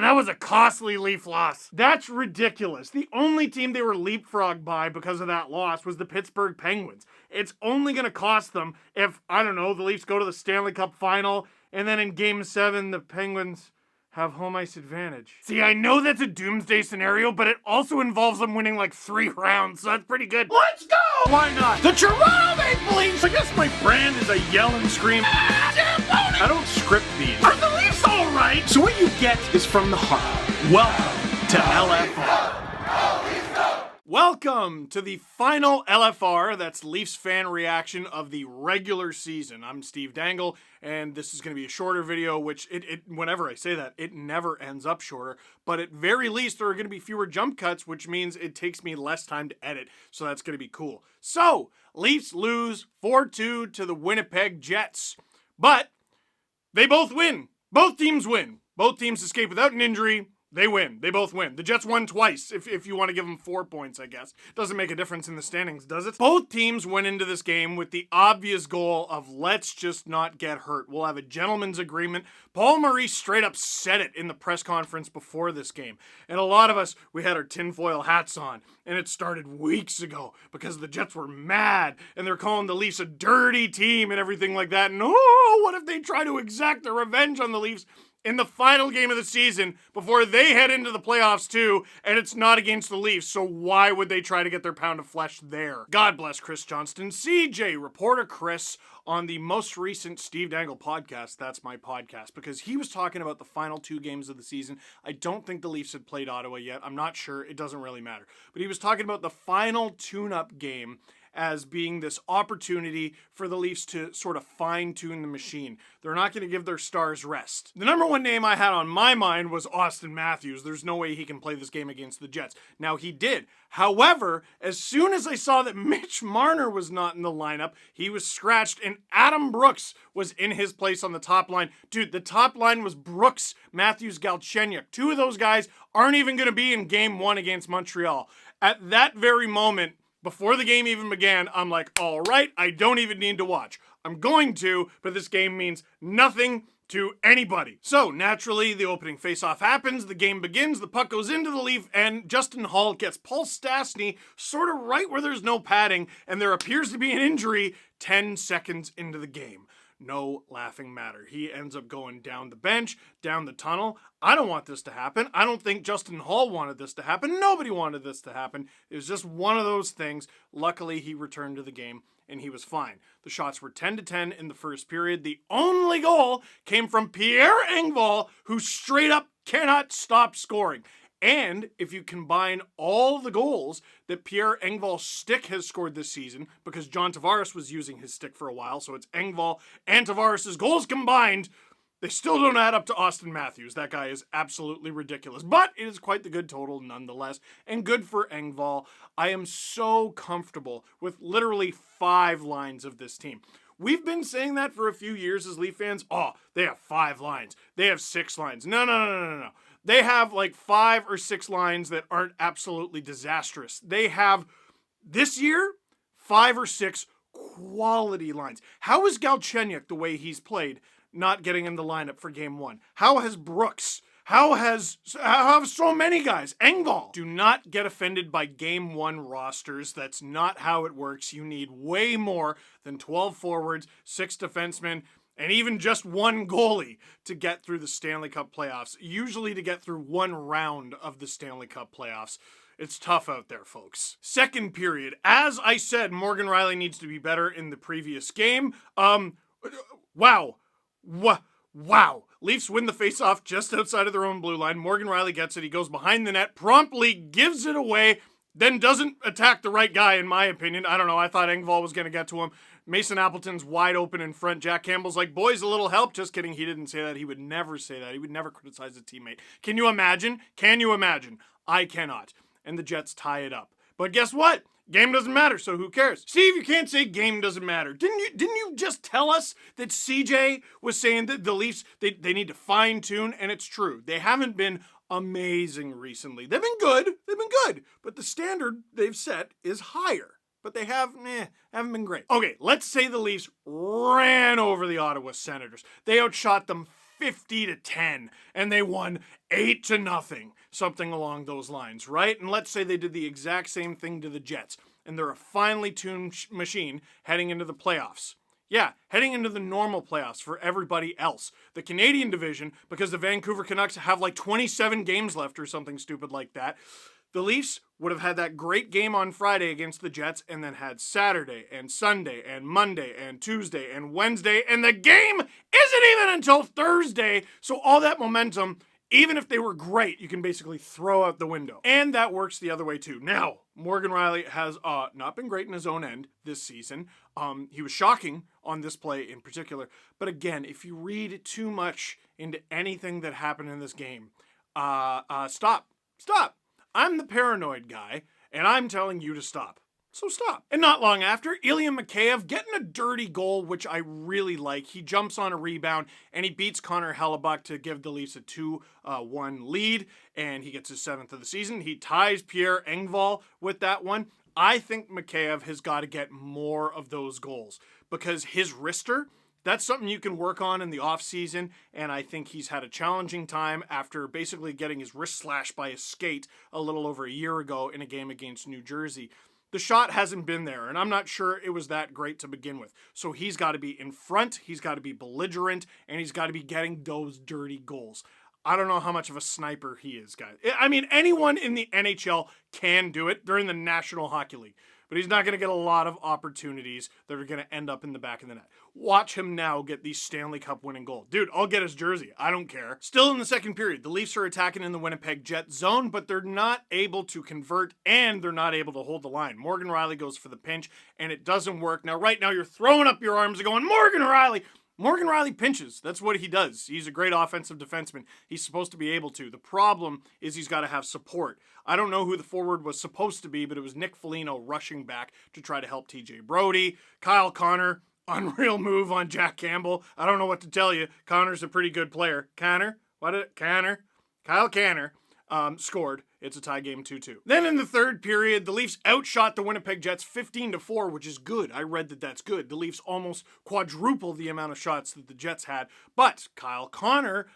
that was a costly Leaf loss. That's ridiculous. The only team they were leapfrogged by because of that loss was the Pittsburgh Penguins. It's only going to cost them if, I don't know, the Leafs go to the Stanley Cup final, and then in Game 7, the Penguins have home ice advantage. See, I know that's a doomsday scenario, but it also involves them winning like 3 rounds, so that's pretty good. Let's go! Why not? The Toronto Maple Leafs! I guess my brand is a yell and scream. I don't script these. Are the Leafs alright? So what you get is from the heart. Welcome to LFR. Welcome to the final LFR, that's Leafs fan reaction of the regular season. I'm Steve Dangle, and this is going to be a shorter video, which whenever I say that, it never ends up shorter. But at very least, there are going to be fewer jump cuts, which means it takes me less time to edit, so that's going to be cool. So, Leafs lose 4-2 to the Winnipeg Jets. But they both win. Both teams win. Both teams escape without an injury. They win. They both win. The Jets won twice, if you want to give them 4 points, I guess. Doesn't make a difference in the standings, does it? Both teams went into this game with the obvious goal of let's just not get hurt. We'll have a gentleman's agreement. Paul Maurice straight up said it in the press conference before this game. And a lot of us, we had our tinfoil hats on. And it started weeks ago because the Jets were mad. And they're calling the Leafs a dirty team and everything like that. And oh, what if they try to exact their revenge on the Leafs in the final game of the season before they head into the playoffs too, and it's not against the Leafs, so why would they try to get their pound of flesh there? God bless Chris Johnston. CJ, reporter Chris, on the most recent Steve Dangle podcast, that's my podcast, because he was talking about the final 2 games of the season. I don't think the Leafs had played Ottawa yet. I'm not sure. It doesn't really matter. But he was talking about the final tune-up game as being this opportunity for the Leafs to sort of fine-tune the machine. They're not going to give their stars rest. The number one name I had on my mind was Auston Matthews. There's no way he can play this game against the Jets. Now, he did. However, as soon as I saw that Mitch Marner was not in the lineup, he was scratched, and Adam Brooks was in his place on the top line. Dude, the top line was Brooks, Matthews, Galchenyuk. 2 of those guys aren't even going to be in Game 1 against Montreal. At that very moment, before the game even began, I'm like, all right, I don't even need to watch. I'm going to, but this game means nothing to anybody. So, naturally, the opening faceoff happens, the game begins, the puck goes into the Leaf, and Justin Holl gets Paul Stastny sort of right where there's no padding, and there appears to be an injury 10 seconds into the game. No laughing matter. He ends up going down the bench, down the tunnel. I don't want this to happen. I don't think Justin Holl wanted this to happen. Nobody wanted this to happen. It was just one of those things. Luckily, he returned to the game, and he was fine. The shots were 10-10 in the first period. The only goal came from Pierre Engvall, who straight up cannot stop scoring. And if you combine all the goals that Pierre Engvall's stick has scored this season, because John Tavares was using his stick for a while, so it's Engvall and Tavares' goals combined, they still don't add up to Auston Matthews. That guy is absolutely ridiculous. But it is quite the good total nonetheless, and good for Engvall. I am so comfortable with literally 5 lines of this team. We've been saying that for a few years as Leaf fans. Oh, they have 5 lines. They have 6 lines. No. They have like 5 or 6 lines that aren't absolutely disastrous. They have, this year, 5 or 6 quality lines. How is Galchenyuk, the way he's played, not getting in the lineup for Game 1? How has Brooks? How have so many guys? Engvall. Do not get offended by Game 1 rosters. That's not how it works. You need way more than 12 forwards, 6 defensemen, and even just 1 goalie to get through the Stanley Cup playoffs. Usually to get through 1 round of the Stanley Cup playoffs. It's tough out there, folks. Second period. As I said, Morgan Rielly needs to be better in the previous game. Wow. Leafs win the faceoff just outside of their own blue line. Morgan Rielly gets it. He goes behind the net, promptly gives it away, then doesn't attack the right guy, in my opinion. I don't know. I thought Engvall was going to get to him. Mason Appleton's wide open in front. Jack Campbell's like, boys, a little help. Just kidding. He didn't say that. He would never say that. He would never criticize a teammate. Can you imagine? Can you imagine? I cannot. And the Jets tie it up. But guess what? Game doesn't matter, so who cares? Steve, you can't say game doesn't matter. Didn't you just tell us that CJ was saying that the Leafs, they need to fine-tune, and it's true. They haven't been amazing recently. They've been good, but the standard they've set is higher. But they haven't been great. Okay, let's say the Leafs ran over the Ottawa Senators. They outshot them 50-10, and they won 8-0, something along those lines, right? And let's say they did the exact same thing to the Jets, and they're a finely tuned machine heading into the playoffs. Yeah, heading into the normal playoffs for everybody else. The Canadian division, because the Vancouver Canucks have like 27 games left or something stupid like that, the Leafs would have had that great game on Friday against the Jets and then had Saturday and Sunday and Monday and Tuesday and Wednesday, and the game isn't even until Thursday, so all that momentum, even if they were great, you can basically throw out the window. And that works the other way too. Now, Morgan Rielly has not been great in his own end this season. He was shocking on this play in particular. But again, if you read too much into anything that happened in this game, stop. I'm the paranoid guy, and I'm telling you to stop. So stop. And not long after, Ilya Mikheyev getting a dirty goal, which I really like. He jumps on a rebound, and he beats Connor Hellebuyck to give the Leafs a 2-1 lead, and he gets his 7th of the season. He ties Pierre Engvall with that one. I think Mikheyev has got to get more of those goals, because his wrister, that's something you can work on in the offseason, and I think he's had a challenging time after basically getting his wrist slashed by a skate a little over a year ago in a game against New Jersey. The shot hasn't been there, and I'm not sure it was that great to begin with. So he's got to be in front, he's got to be belligerent, and he's got to be getting those dirty goals. I don't know how much of a sniper he is, guys. I mean, anyone in the NHL can do it. They're in the National Hockey League. But he's not going to get a lot of opportunities that are going to end up in the back of the net. Watch him now get the Stanley Cup winning goal. Dude, I'll get his jersey. I don't care. Still in the second period, the Leafs are attacking in the Winnipeg Jets zone, but they're not able to convert, and they're not able to hold the line. Morgan Rielly goes for the pinch, and it doesn't work. Now, right now, you're throwing up your arms and going, Morgan Rielly! Morgan Rielly pinches. That's what he does. He's a great offensive defenseman. He's supposed to be able to. The problem is he's got to have support. I don't know who the forward was supposed to be, but it was Nick Foligno rushing back to try to help TJ Brody. Kyle Connor, unreal move on Jack Campbell. I don't know what to tell you. Connor's a pretty good player. Kyle Canner scored. It's a tie game 2-2. Then in the third period, the Leafs outshot the Winnipeg Jets 15-4, which is good. I read that that's good. The Leafs almost quadrupled the amount of shots that the Jets had. But Kyle Connor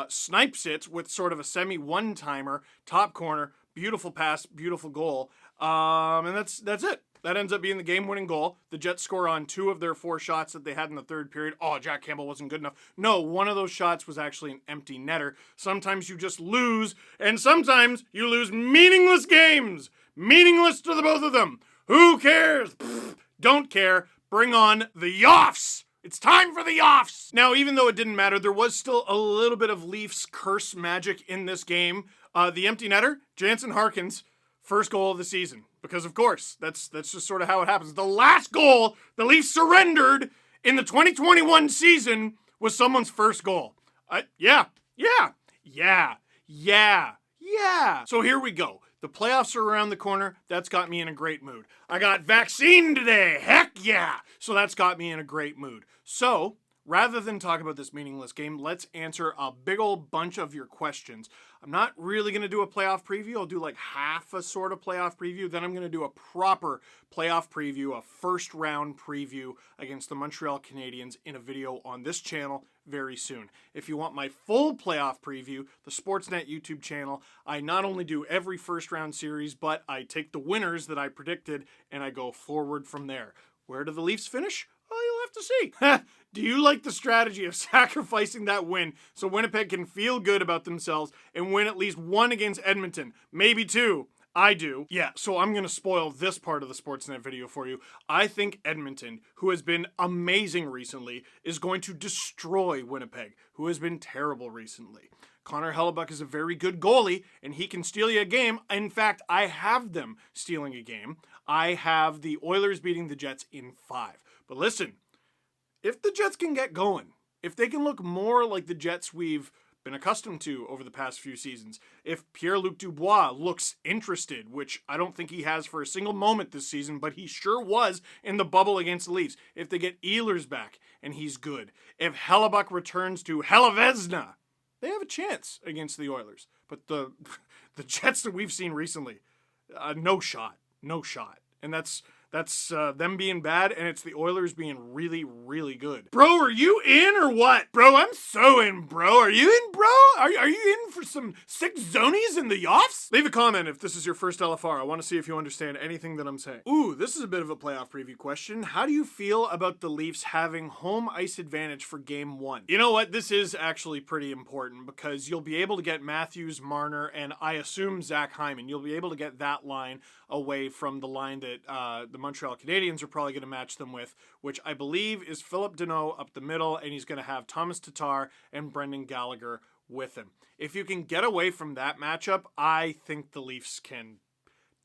snipes it with sort of a semi-one-timer, top corner, beautiful pass, beautiful goal. And that's it. That ends up being the game-winning goal. The Jets score on 2 of their 4 shots that they had in the third period. Oh, Jack Campbell wasn't good enough. No, one of those shots was actually an empty netter. Sometimes you just lose, and sometimes you lose meaningless games. Meaningless to the both of them. Who cares? Pfft, don't care. Bring on the Yoffs. It's time for the Yoffs. Now, even though it didn't matter, there was still a little bit of Leafs curse magic in this game. The empty netter, Jansen Harkins, first goal of the season. Because, of course, that's just sort of how it happens. The last goal the Leafs surrendered in the 2021 season was someone's first goal. Yeah. So here we go. The playoffs are around the corner. That's got me in a great mood. I got vaccine today. Heck yeah. So that's got me in a great mood. So rather than talk about this meaningless game, let's answer a big old bunch of your questions. I'm not really going to do a playoff preview. I'll do like half a sort of playoff preview. Then I'm going to do a proper playoff preview, a first round preview against the Montreal Canadiens in a video on this channel very soon. If you want my full playoff preview, the Sportsnet YouTube channel, I not only do every first round series, but I take the winners that I predicted and I go forward from there. Where do the Leafs finish? Well, you'll have to see. Do you like the strategy of sacrificing that win so Winnipeg can feel good about themselves and win at least 1 against Edmonton? Maybe 2. I do. Yeah, so I'm going to spoil this part of the Sportsnet video for you. I think Edmonton, who has been amazing recently, is going to destroy Winnipeg, who has been terrible recently. Connor Hellebuyck is a very good goalie, and he can steal you a game. In fact, I have them stealing a game. I have the Oilers beating the Jets in 5. But listen, if the Jets can get going, if they can look more like the Jets we've been accustomed to over the past few seasons, if Pierre-Luc Dubois looks interested, which I don't think he has for a single moment this season, but he sure was in the bubble against the Leafs, if they get Ehlers back and he's good, if Hellebuyck returns to Helavezna, they have a chance against the Oilers. But the Jets that we've seen recently, no shot. And that's That's them being bad, and it's the Oilers being really, really good. Bro, are you in or what? Bro, I'm so in, bro. Are you in, bro? Are you in for some sick zonies in the Yoffs? Leave a comment if this is your first LFR. I want to see if you understand anything that I'm saying. Ooh, this is a bit of a playoff preview question. How do you feel about the Leafs having home ice advantage for Game 1? You know what? This is actually pretty important because you'll be able to get Matthews, Marner, and I assume Zach Hyman. You'll be able to get that line away from the line that the Montreal Canadiens are probably going to match them with, which I believe is Philip Deneau up the middle, and he's going to have Thomas Tatar and Brendan Gallagher with him. If you can get away from that matchup, I think the Leafs can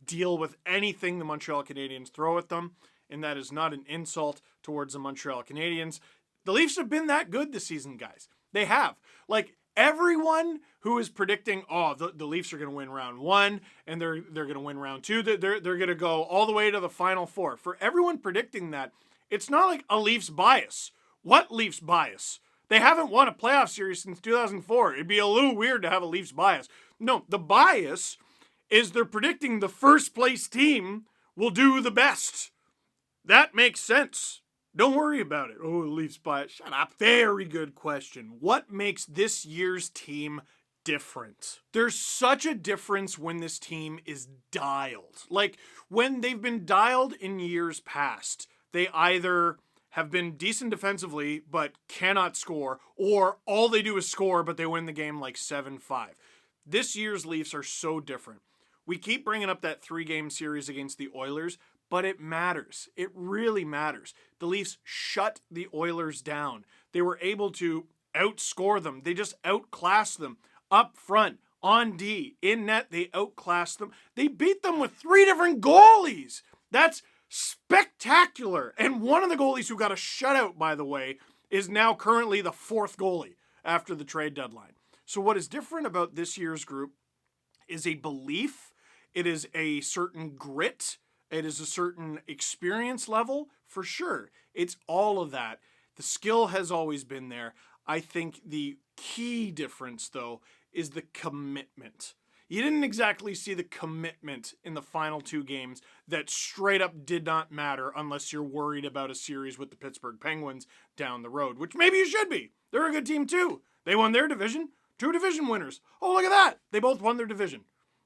deal with anything the Montreal Canadiens throw at them, and that is not an insult towards the Montreal Canadiens. The Leafs have been that good this season, guys. They have. Like, everyone who is predicting, the Leafs are going to win round 1 and they're going to win round 2, they're going to go all the way to the Final Four. For everyone predicting that, it's not like a Leafs bias. What Leafs bias? They haven't won a playoff series since 2004. It'd be a little weird to have a Leafs bias. No, the bias is they're predicting the first place team will do the best. That makes sense. Don't worry about it. Oh, the Leafs bias. Shut up. Very good question. What makes this year's team different? There's such a difference when this team is dialed. Like, when they've been dialed in years past, they either have been decent defensively but cannot score, or all they do is score but they win the game like 7-5. This year's Leafs are so different. We keep bringing up that 3-game series against the Oilers, but it matters. It really matters. The Leafs shut the Oilers down. They were able to outscore them. They just outclassed them. Up front, on D, in net, they outclassed them. They beat them with 3 different goalies. That's spectacular. And one of the goalies who got a shutout, by the way, is now currently the 4th goalie after the trade deadline. So what is different about this year's group is a belief. It is a certain grit. It is a certain experience level, for sure. It's all of that. The skill has always been there. I think the key difference, though, is the commitment. You didn't exactly see the commitment in the final 2 games that straight up did not matter unless you're worried about a series with the Pittsburgh Penguins down the road, which maybe you should be. They're a good team, too. They won their division. 2 division winners. Oh, look at that. They both won their division.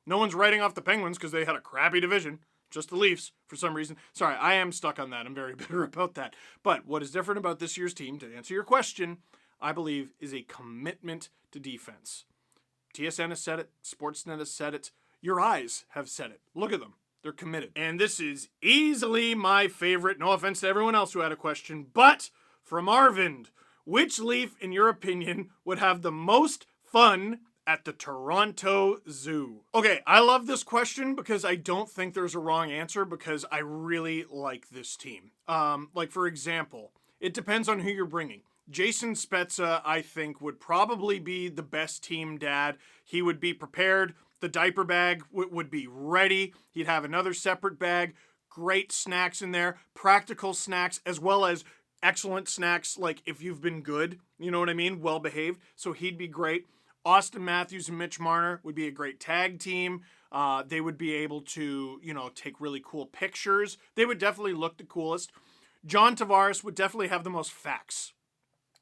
No one's writing off the Penguins because they had a crappy division. Just the Leafs, for some reason. Sorry, I am stuck on that. I'm very bitter about that. But what is different about this year's team, to answer your question, I believe, is a commitment to defense. TSN has said it. Sportsnet has said it. Your eyes have said it. Look at them. They're committed. And this is easily my favorite. No offense to everyone else who had a question, but from Arvind, which Leaf, in your opinion, would have the most fun at the Toronto Zoo? Okay, I love this question because I don't think there's a wrong answer because I really like this team. Like, for example, it depends on who you're bringing. Jason Spezza, I think, would probably be the best team dad. He would be prepared. The diaper bag would be ready. He'd have another separate bag. Great snacks in there. Practical snacks as well as excellent snacks, like if you've been good. You know what I mean? Well behaved. So he'd be great. Austin Matthews and Mitch Marner would be a great tag team. They would be able to, take really cool pictures. They would definitely look the coolest. John Tavares would definitely have the most facts.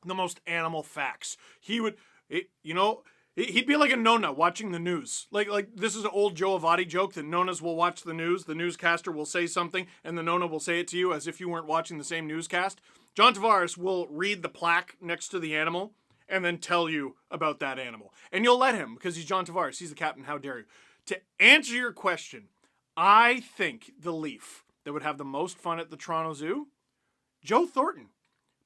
The most animal facts. He would, he'd be like a Nona watching the news. Like this is an old Joe Avati joke that Nonas will watch the news. The newscaster will say something and the Nona will say it to you as if you weren't watching the same newscast. John Tavares will read the plaque next to the animal and then tell you about that animal. And you'll let him because he's John Tavares. He's the captain. How dare you? To answer your question, I think the Leaf that would have the most fun at the Toronto Zoo, Joe Thornton.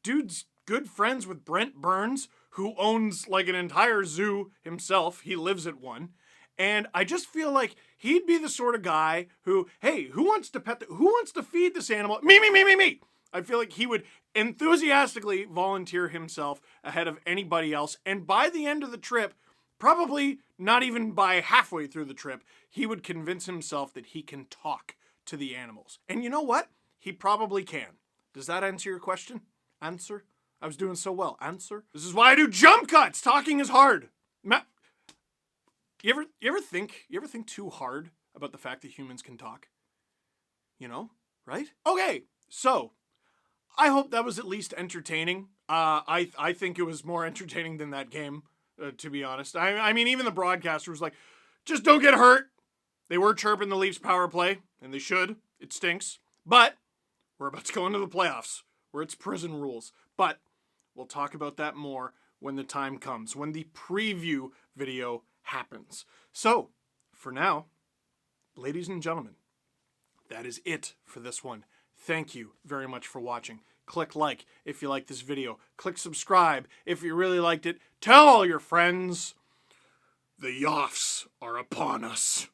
Dude's good friends with Brent Burns, who owns like an entire zoo himself. He lives at one. And I just feel like he'd be the sort of guy who, hey, who wants to feed this animal? Me. I feel like he would enthusiastically volunteer himself ahead of anybody else. And by the end of the trip, probably not even by halfway through the trip, he would convince himself that he can talk to the animals. And you know what? He probably can. Does that answer your question? Answer? I was doing so well. Answer? This is why I do jump cuts. Talking is hard. You ever think too hard about the fact that humans can talk? right? Okay, so I hope that was at least entertaining. I think it was more entertaining than that game, to be honest. I mean, even the broadcaster was like, just don't get hurt. They were chirping the Leafs power play, and they should. It stinks. But we're about to go into the playoffs, where it's prison rules. But we'll talk about that more when the time comes, when the preview video happens. So, for now, ladies and gentlemen, that is it for this one. Thank you very much for watching. Click like if you like this video. Click subscribe if you really liked it. Tell all your friends. The Yoffs are upon us.